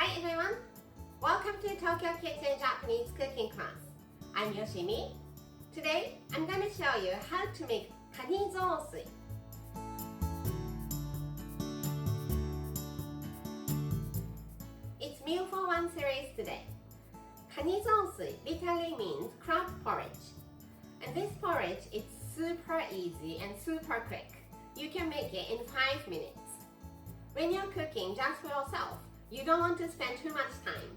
Hi everyone! Welcome to Tokyo Kitchen Japanese cooking class. I'm Yoshimi. Today, I'm going to show you how to make KANI ZOSUI. It's meal for one series today. KANI ZOSUI literally means crab porridge. And this porridge is super easy and super quick. You can make it in 5 minutes. When you're cooking just for yourself, you don't want to spend too much time.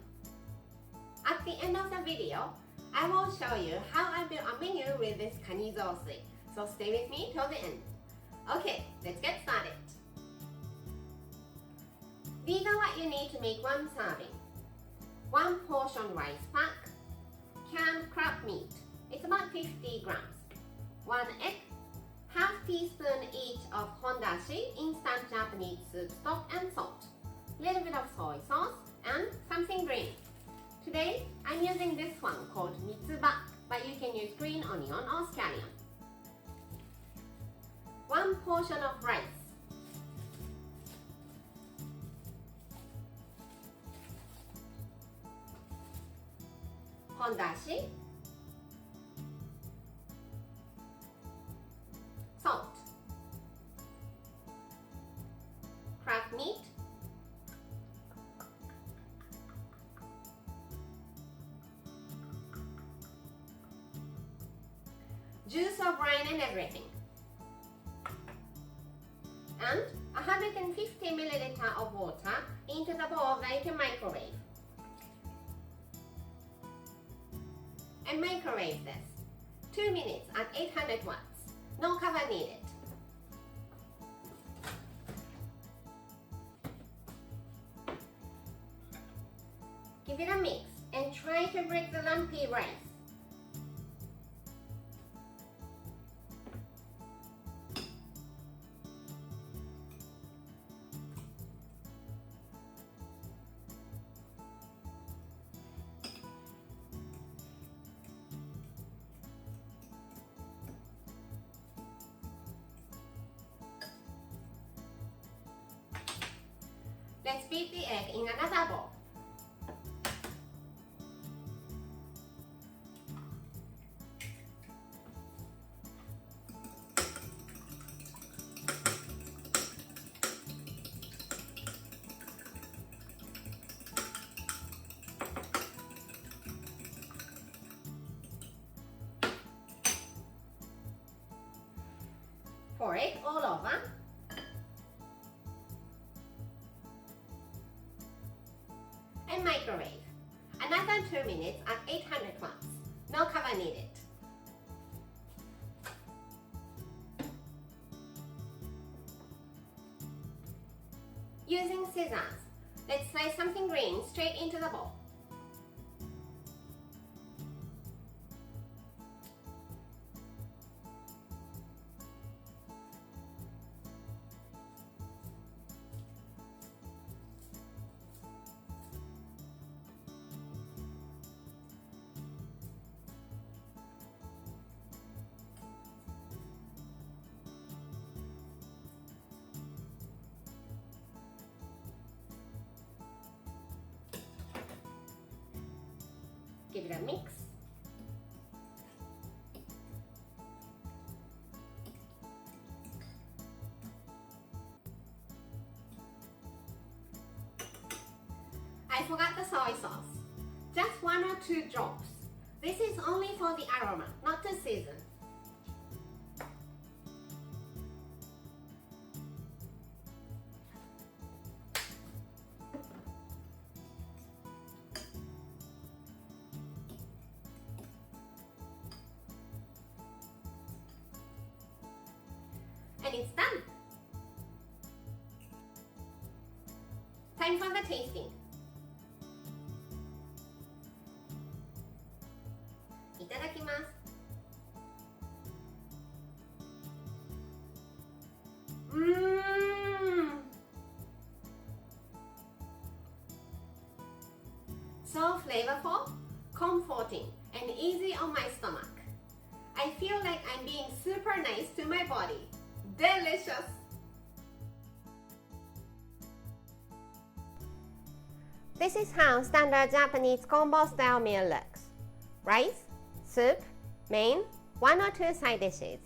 At the end of the video, I will show you how I built a menu with this KANI ZOSUI. So stay with me till the end. Okay, let's get started. These are what you need to make one serving. 1 portion rice pack, canned crab meat, it's about 50 grams, 1 egg, half teaspoon each of hondashi, instant Japanese soup stock and salt, little bit of soy sauce, and something green. Today, I'm using this one called mitsuba, but you can use green onion or scallion. 1 portion of rice. Hondashi, salt, crab meat, juice of brine and everything, and 150 milliliter of water into the bowl that you can microwave. And microwave this 2 minutes at 800 watts. No cover needed. Give it a mix and try to break the lumpy rice. Let's beat the egg in another bowl. Pour it all over. And microwave. Another 2 minutes at 800 watts. No cover needed. Using scissors, let's slice something green straight into the bowl. Give it a mix. I forgot the soy sauce. Just 1 or 2 drops. This is only for the aroma, not to season. And it's done. Time for the tasting. いただきます。So flavorful, comforting, and easy on my stomach. I feel like I'm being super nice to my body. Delicious! This is how standard Japanese combo style meal looks. Rice, soup, main, 1 or 2 side dishes.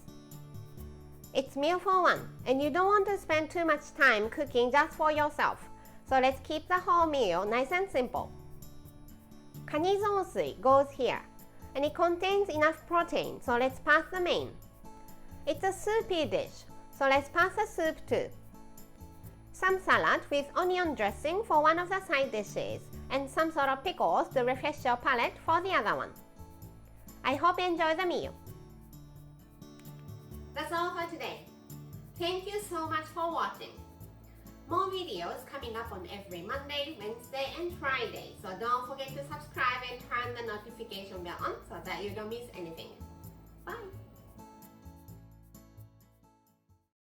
It's meal for one, and you don't want to spend too much time cooking just for yourself, so let's keep the whole meal nice and simple. KANI ZOSUI goes here, and it contains enough protein, so let's pass the main. It's a soupy dish, so let's pass the soup too. Some salad with onion dressing for one of the side dishes, and some sort of pickles to refresh your palate for the other one. I hope you enjoy the meal. That's all for today. Thank you so much for watching. More videos coming up on every Monday, Wednesday, and Friday, so don't forget to subscribe and turn the notification bell on so that you don't miss anything. Bye!